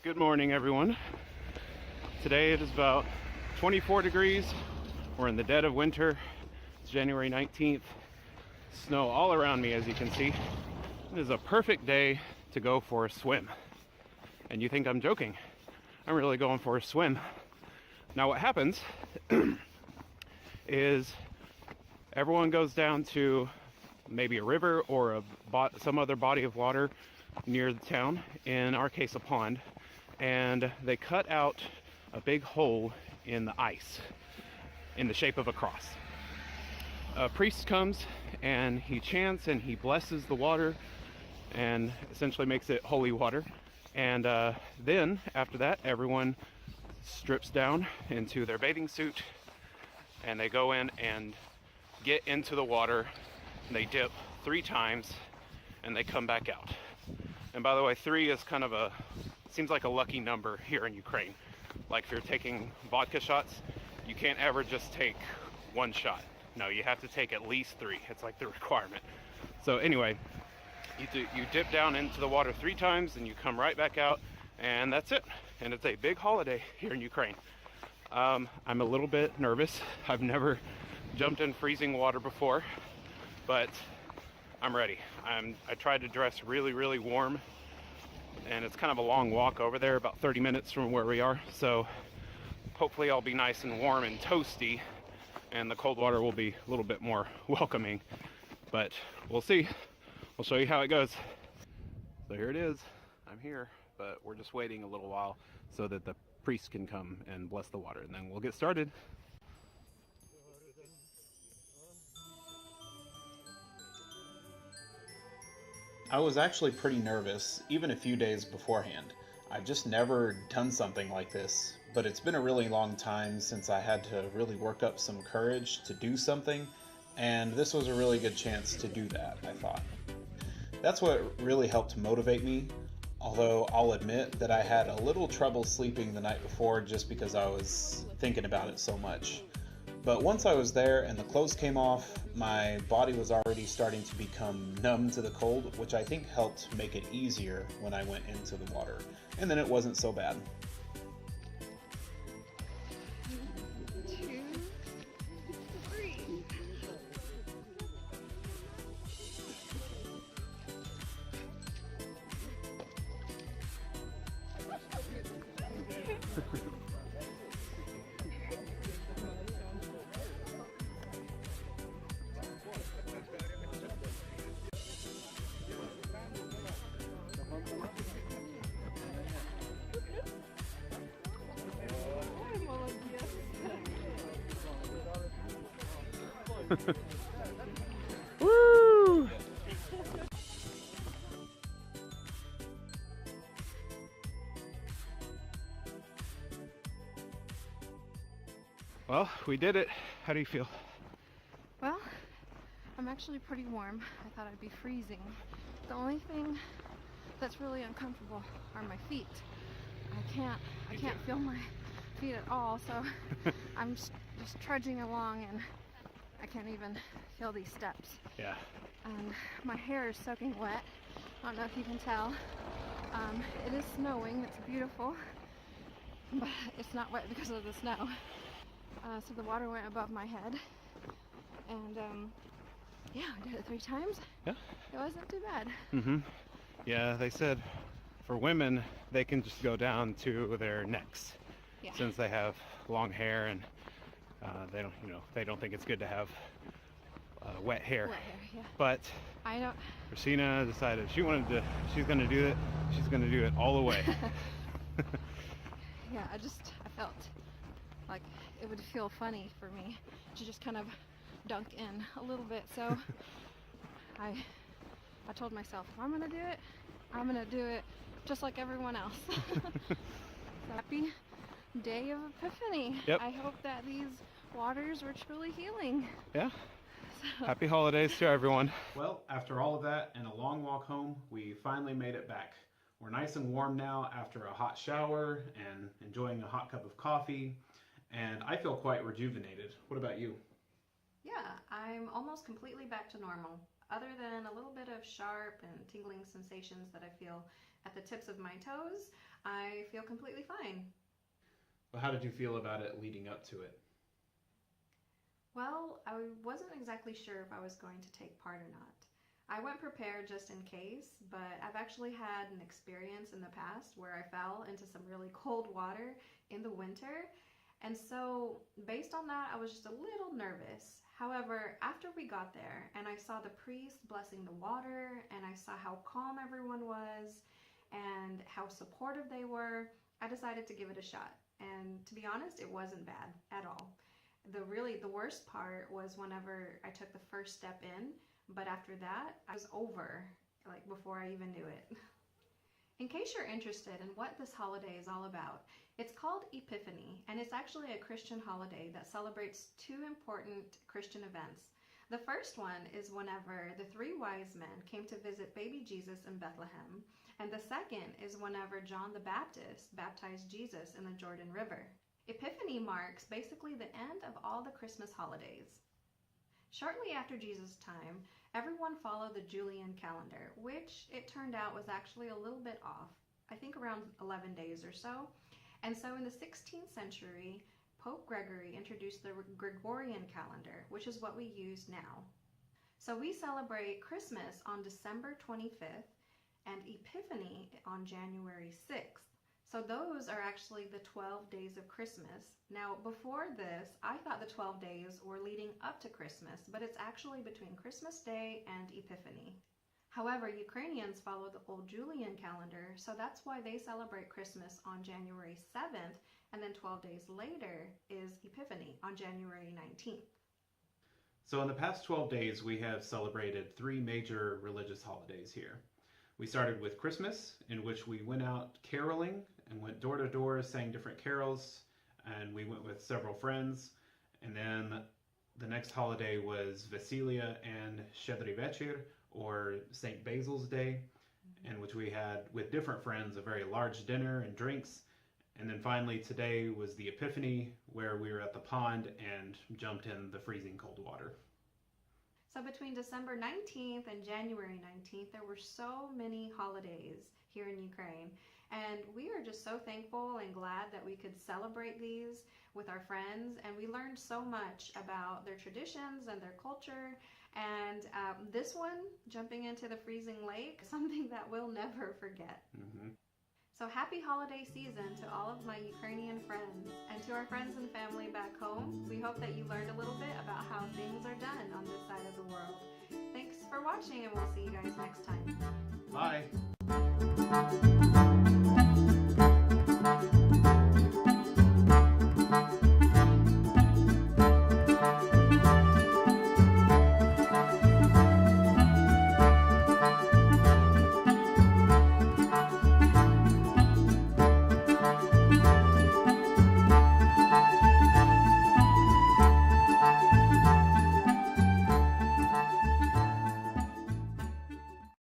Good morning, everyone. Today it is about 24 degrees. We're in the dead of winter. It's January 19th. Snow all around me, as you can see. It is a perfect day to go for a swim. And you think I'm joking. I'm really going for a swim. Now what happens is everyone goes down to maybe a river or some other body of water near the town, in our case a pond, and they cut out a big hole in the ice in the shape of a cross. A priest comes and he chants and he blesses the water and essentially makes it holy water. And then after that, everyone strips down into their bathing suit and they go in and get into the water. They dip 3 times and they come back out. And by the way, 3 is kind of seems like a lucky number here in Ukraine. Like if you're taking vodka shots, you can't ever just take 1 shot. No, you have to take at least 3. It's like the requirement. So anyway, you dip down into the water 3 times and you come right back out, and that's it. And it's a big holiday here in Ukraine. I'm a little bit nervous. I've never jumped in freezing water before, but I'm ready. I tried to dress really, really warm, and it's kind of a long walk over there, about 30 minutes from where we are. So hopefully I'll be nice and warm and toasty, and the cold water will be a little bit more welcoming. But we'll see. I'll show you how it goes. So here it is. I'm here, but we're just waiting a little while so that the priest can come and bless the water, and then we'll get started. I was actually pretty nervous, even a few days beforehand. I've just never done something like this, but it's been a really long time since I had to really work up some courage to do something, and this was a really good chance to do that, I thought. That's what really helped motivate me, although I'll admit that I had a little trouble sleeping the night before just because I was thinking about it so much. But once I was there and the clothes came off, my body was already starting to become numb to the cold, which I think helped make it easier when I went into the water. And then it wasn't so bad. Woo! Well, we did it. How do you feel? Well, I'm actually pretty warm. I thought I'd be freezing. The only thing that's really uncomfortable are my feet. I can't feel my feet at all, so I'm just trudging along and I can't even feel these steps. Yeah. And my hair is soaking wet. I don't know if you can tell. It is snowing. It's beautiful, but it's not wet because of the snow. So the water went above my head, and yeah, I did it 3 times. Yeah. It wasn't too bad. Yeah, they said for women they can just go down to their necks, Yeah. since they have long hair and they don't think it's good to have wet hair. Wet hair, yeah. But I don't. Christina decided she's going to do it. She's going to do it all the way. Yeah, I felt like it would feel funny for me to just kind of dunk in a little bit. So I told myself, if I'm gonna do it, I'm gonna do it just like everyone else. So happy day of Epiphany. Yep. I hope that these waters were truly healing. Yeah. So. Happy holidays to everyone. Well, after all of that and a long walk home, we finally made it back. We're nice and warm now after a hot shower and enjoying a hot cup of coffee, and I feel quite rejuvenated. What about you? Yeah, I'm almost completely back to normal, other than a little bit of sharp and tingling sensations that I feel at the tips of my toes. I feel completely fine. Well, how did you feel about it leading up to it? Well, I wasn't exactly sure if I was going to take part or not. I went prepared just in case, but I've actually had an experience in the past where I fell into some really cold water in the winter. And so based on that, I was just a little nervous. However, after we got there and I saw the priest blessing the water and I saw how calm everyone was and how supportive they were, I decided to give it a shot. And to be honest, it wasn't bad at all. The worst part was whenever I took the first step in, but after that, I was over, like before I even knew it. In case you're interested in what this holiday is all about, it's called Epiphany, and it's actually a Christian holiday that celebrates two important Christian events. The first one is whenever the three wise men came to visit baby Jesus in Bethlehem, and the second is whenever John the Baptist baptized Jesus in the Jordan River. Epiphany marks basically the end of all the Christmas holidays. Shortly after Jesus' time, everyone followed the Julian calendar, which it turned out was actually a little bit off, I think around 11 days or so. And so in the 16th century, Pope Gregory introduced the Gregorian calendar, which is what we use now. So we celebrate Christmas on December 25th and Epiphany on January 6th. So those are actually the 12 days of Christmas. Now, before this, I thought the 12 days were leading up to Christmas, but it's actually between Christmas Day and Epiphany. However, Ukrainians follow the old Julian calendar, so that's why they celebrate Christmas on January 7th, and then 12 days later is Epiphany on January 19th. So in the past 12 days, we have celebrated three major religious holidays here. We started with Christmas, in which we went out caroling and went door to door, sang different carols, and we went with several friends. And then the next holiday was Vasilia and Shedri Večer, or St. Basil's Day, in which we had, with different friends, a very large dinner and drinks. And then finally today was the Epiphany, where we were at the pond and jumped in the freezing cold water. So between December 19th and January 19th, there were so many holidays here in Ukraine. And we are just so thankful and glad that we could celebrate these with our friends. And we learned so much about their traditions and their culture. And this one, jumping into the freezing lake, something that we'll never forget. Mm-hmm. So happy holiday season to all of my Ukrainian friends, and to our friends and family back home. We hope that you learned a little bit about how things are done on this side of the world. Thanks for watching, and we'll see you guys next time. Bye!